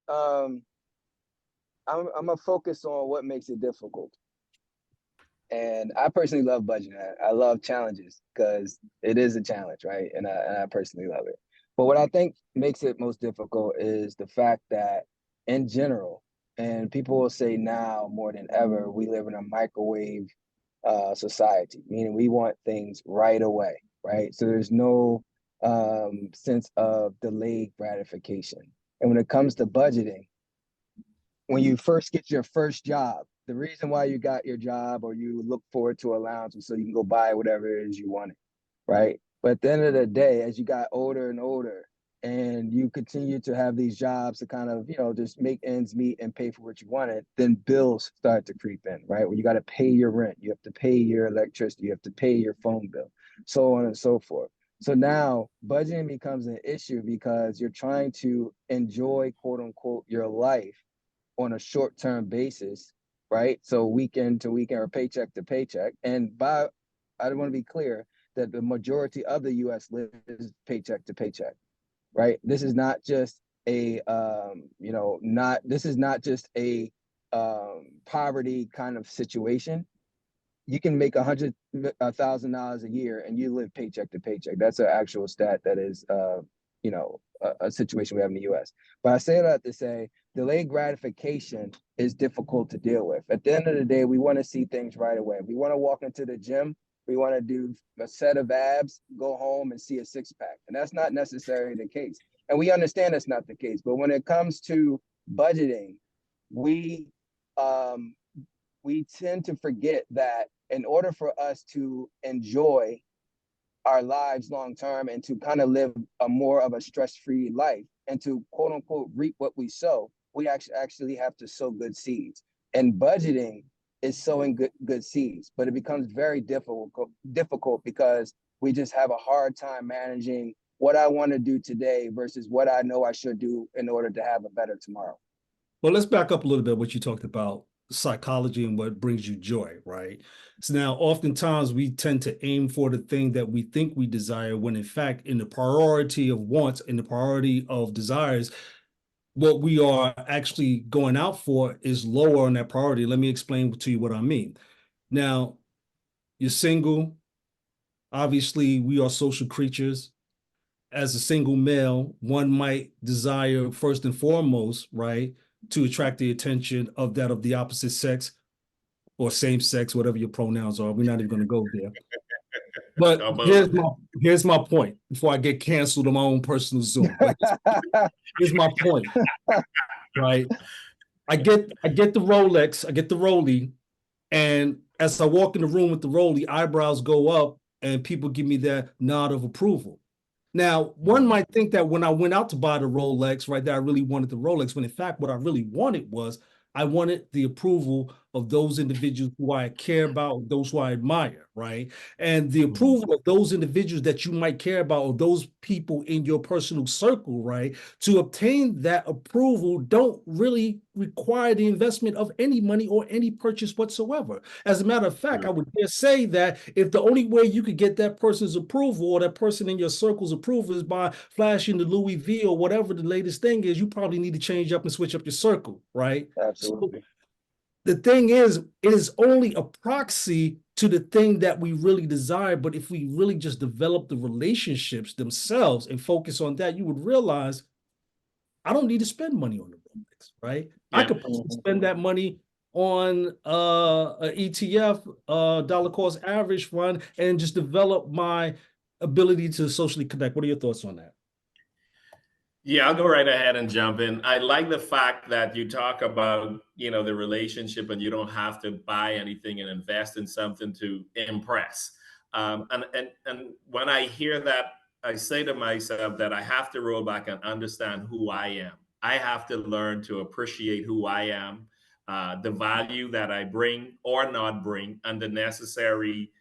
I'm gonna focus on what makes it difficult. And I personally love budgeting. I love challenges because it is a challenge, right? And I personally love it. But what I think makes it most difficult is the fact that, in general, and people will say now more than ever, we live in a microwave society, meaning we want things right away, right? So there's no sense of delayed gratification. And when it comes to budgeting, when you first get your first job, the reason why you got your job or you look forward to allowance was so you can go buy whatever it is you wanted, right? But at the end of the day, as you got older and older, and you continue to have these jobs to kind of, just make ends meet and pay for what you wanted, then bills start to creep in, right? When you got to pay your rent, you have to pay your electricity, you have to pay your phone bill, so on and so forth. So now budgeting becomes an issue because you're trying to enjoy, quote unquote, your life on a short-term basis, right? So weekend to weekend or paycheck to paycheck. I want to be clear that the majority of the U.S. lives paycheck to paycheck, right? This is not just a, this is not just a poverty kind of situation. You can make $100,000 a year and you live paycheck to paycheck. That's an actual stat that is, a situation we have in the U.S. But I say that to say delayed gratification is difficult to deal with. At the end of the day, we want to see things right away. We want to walk into the gym. We want to do a set of abs, go home and see a six pack. And that's not necessarily the case. And we understand that's not the case. But when it comes to budgeting, we we tend to forget that in order for us to enjoy our lives long term and to kind of live a more of a stress-free life and to quote unquote reap what we sow, we actually have to sow good seeds. And budgeting is sowing good seeds, but it becomes very difficult because we just have a hard time managing what I want to do today versus what I know I should do in order to have a better tomorrow. Well, let's back up a little bit what you talked about psychology and what brings you joy, right? So now oftentimes we tend to aim for the thing that we think we desire when in fact in the priority of wants and the priority of desires, what we are actually going out for is lower on that priority. Let me explain to you what I mean. Now, you're single. Obviously, we are social creatures. As a single male, one might desire first and foremost, right, to attract the attention of the opposite sex or same sex, whatever your pronouns are. We're not even going to go there. But here's my point before I get canceled on my own personal Zoom. Right? Here's my point, right? I get the Rolex, I get the Rollie, and as I walk in the room with the Rollie, eyebrows go up and people give me that nod of approval. Now, one might think that when I went out to buy the Rolex, right, that I really wanted the Rolex, when in fact, what I really wanted was I wanted the approval of those individuals who I care about, those who I admire, right? And the approval of those individuals that you might care about, or those people in your personal circle, right? To obtain that approval don't really require the investment of any money or any purchase whatsoever. As a matter of fact, I would dare say that if the only way you could get that person's approval or that person in your circle's approval is by flashing the Louis V or whatever the latest thing is, you probably need to change up and switch up your circle, right? Absolutely. So the thing is, it is only a proxy to the thing that we really desire. But if we really just develop the relationships themselves and focus on that, you would realize I don't need to spend money on the Rolex, right? Yeah. I could spend that money on an ETF, dollar cost average fund, and just develop my ability to socially connect. What are your thoughts on that? Yeah, I'll go right ahead and jump in. I like the fact that you talk about, the relationship and you don't have to buy anything and invest in something to impress. And when I hear that, I say to myself that I have to roll back and understand who I am. I have to learn to appreciate who I am, the value that I bring or not bring, and the necessary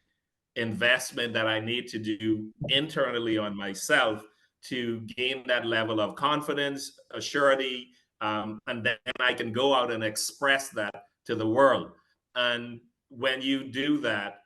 investment that I need to do internally on myself to gain that level of confidence, assurity, and then I can go out and express that to the world. And when you do that,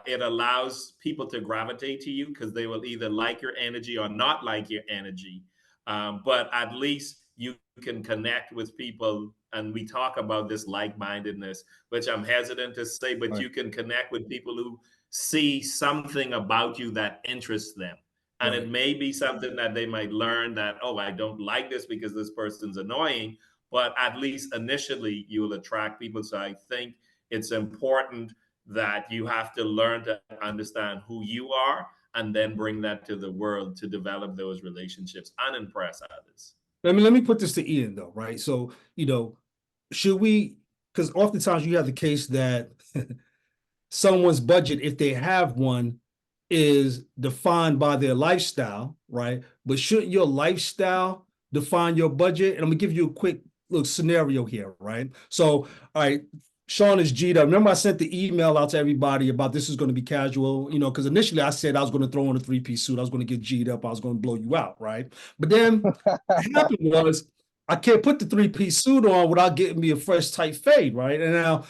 it allows people to gravitate to you because they will either like your energy or not like your energy. But at least you can connect with people. And we talk about this like-mindedness, which I'm hesitant to say, but Right. you can connect with people who see something about you that interests them. And Right. it may be something that they might learn that, oh, I don't like this because this person's annoying, but at least initially you will attract people. So I think it's important that you have to learn to understand who you are and then bring that to the world to develop those relationships and impress others. Let me put this to Ian though, right? So, should we, because oftentimes you have the case that someone's budget, if they have one, is defined by their lifestyle, right? But shouldn't your lifestyle define your budget? And I'm gonna give you a quick little scenario here, right? So, all right, Sean is G'd up. Remember, I sent the email out to everybody about this is going to be casual, because initially I said I was going to throw on a 3-piece suit, I was going to get G'd up, I was going to blow you out, right? But then what happened was I can't put the 3-piece suit on without getting me a fresh tight fade, right? And now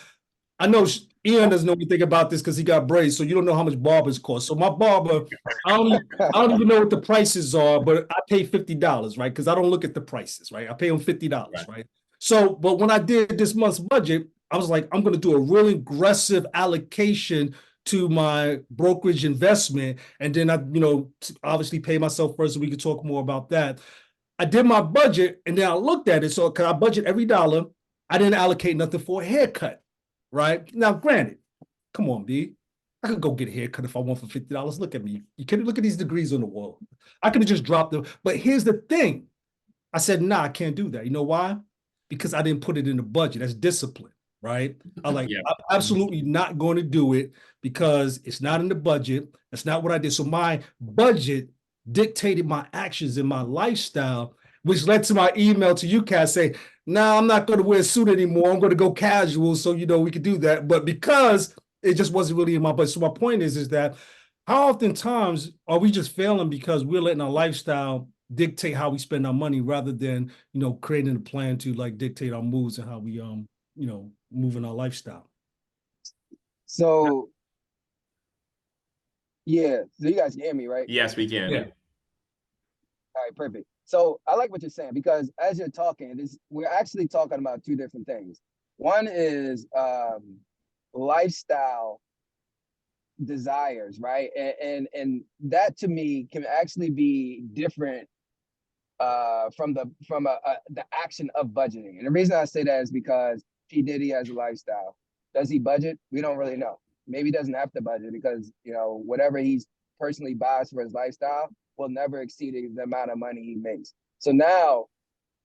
I know Ian doesn't know anything about this because he got braids, so you don't know how much barbers cost. So my barber, I don't even know what the prices are, but I pay $50, right? Because I don't look at the prices, right? I pay him $50, right? So, but when I did this month's budget, I was like, I'm going to do a really aggressive allocation to my brokerage investment, and then I, obviously pay myself first, so we could talk more about that. I did my budget, and then I looked at it. So, because I budget every dollar, I didn't allocate nothing for a haircut. Right now, granted, come on, B. I could go get a haircut if I want for $50. Look at me. You can look at these degrees on the wall. I could have just dropped them. But here's the thing. I said, nah, I can't do that. You know why? Because I didn't put it in the budget. That's discipline, right? I'm absolutely not going to do it because it's not in the budget. That's not what I did. So my budget dictated my actions and my lifestyle, which led to my email to you, Cass, say, nah, I'm not going to wear a suit anymore. I'm going to go casual. So, we could do that. But because it just wasn't really in my budget. So my point is that how oftentimes are we just failing because we're letting our lifestyle dictate how we spend our money rather than, creating a plan to like dictate our moves and how we, move in our lifestyle. So, yeah. So you guys can hear me, right? Yes, we can. Yeah. All right, perfect. So I like what you're saying because as you're talking, we're actually talking about two different things. One is lifestyle desires, right? And that to me can actually be different from the action of budgeting. And the reason I say that is because P. Diddy has a lifestyle. Does he budget? We don't really know. Maybe he doesn't have to budget because whatever he's personally buys for his lifestyle will never exceed the amount of money he makes. So now,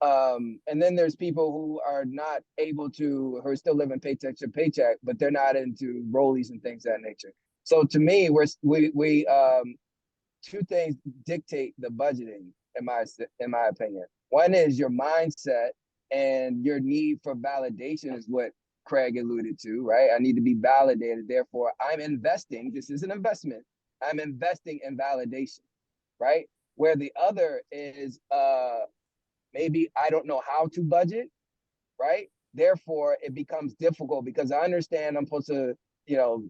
and then there's people who are not able to, who are still living paycheck to paycheck, but they're not into rollies and things of that nature. So to me, we two things dictate the budgeting, in my opinion. One is your mindset and your need for validation is what Craig alluded to, right? I need to be validated. Therefore, I'm investing. This is an investment. I'm investing in validation, right? Where the other is maybe I don't know how to budget, right? Therefore, it becomes difficult because I understand I'm supposed to,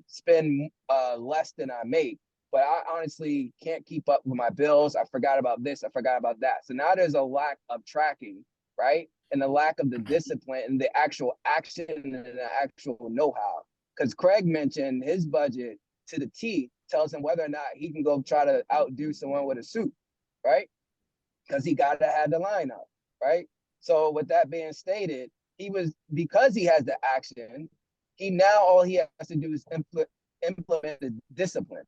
spend less than I make, but I honestly can't keep up with my bills. I forgot about this. I forgot about that. So now there's a lack of tracking, right? And the lack of the discipline and the actual action and the actual know-how. Because Craig mentioned his budget to the T tells him whether or not he can go try to outdo someone with a suit, right? Because he got to have the line up, right? So with that being stated, because he has the action, all he has to do is implement the discipline.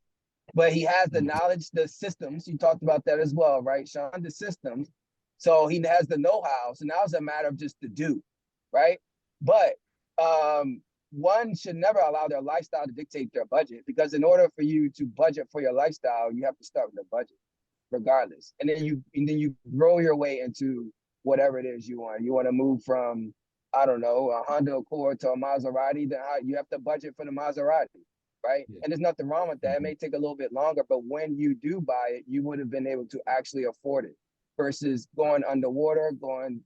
But he has the knowledge, the systems. You talked about that as well, right, Sean? The systems. So he has the know-how. So now it's a matter of just to do, right? But one should never allow their lifestyle to dictate their budget, because in order for you to budget for your lifestyle, you have to start with a budget, regardless. And then you grow your way into whatever it is you want. You want to move from, I don't know, a Honda Accord to a Maserati, then you have to budget for the Maserati, right? Yeah. And there's nothing wrong with that. It may take a little bit longer, but when you do buy it, you would have been able to actually afford it versus going underwater, going,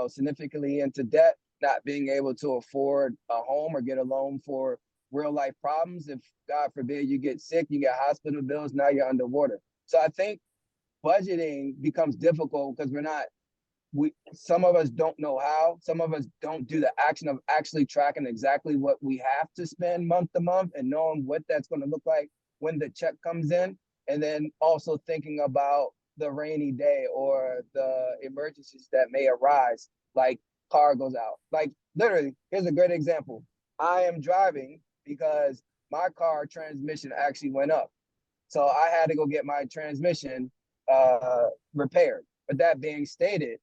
significantly into debt, not being able to afford a home or get a loan for real life problems. If God forbid you get sick, you get hospital bills, now you're underwater. So I think budgeting becomes difficult because we're not some of us don't know how, some of us don't do the action of actually tracking exactly what we have to spend month to month and knowing what that's going to look like when the check comes in. And then also thinking about the rainy day or the emergencies that may arise, like car goes out. Like literally, here's a great example. I am driving because my car transmission actually went up. So I had to go get my transmission repaired. But that being stated,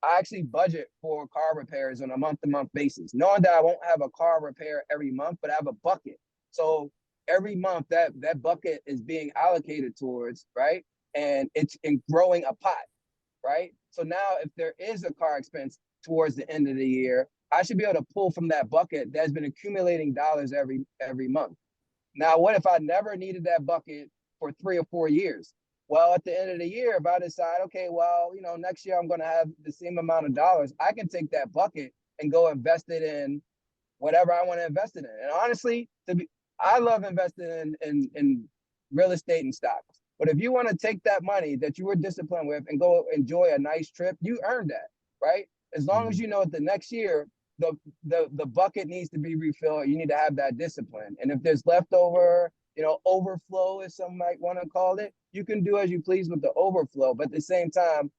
I actually budget for car repairs on a month-to-month basis, knowing that I won't have a car repair every month, but I have a bucket. So every month that bucket is being allocated towards, right? And it's in growing a pot, right? So now if there is a car expense towards the end of the year, I should be able to pull from that bucket that's been accumulating dollars every month. Now, what if I never needed that bucket for 3 or 4 years? Well, at the end of the year, if I decide, okay, well, next year I'm going to have the same amount of dollars, I can take that bucket and go invest it in whatever I want to invest it in. And honestly, I love investing in real estate and stocks. But if you want to take that money that you were disciplined with and go enjoy a nice trip, you earned that, right? As long as you know the next year, the bucket needs to be refilled. You need to have that discipline. And if there's leftover, overflow, as some might want to call it, you can do as you please with the overflow. But at the same time,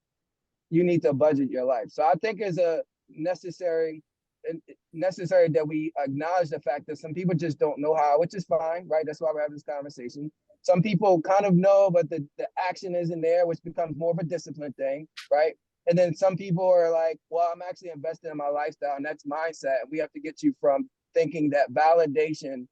you need to budget your life. So I think it's a necessary that we acknowledge the fact that some people just don't know how, which is fine, right? That's why we're having this conversation. Some people kind of know, but the action isn't there, which becomes more of a discipline thing, right? And then some people are like, well, I'm actually investing in my lifestyle, and that's mindset. And we have to get you from thinking that validation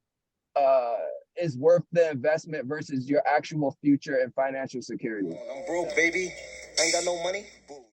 is worth the investment versus your actual future and financial security. I'm broke, baby. I ain't got no money. Boom.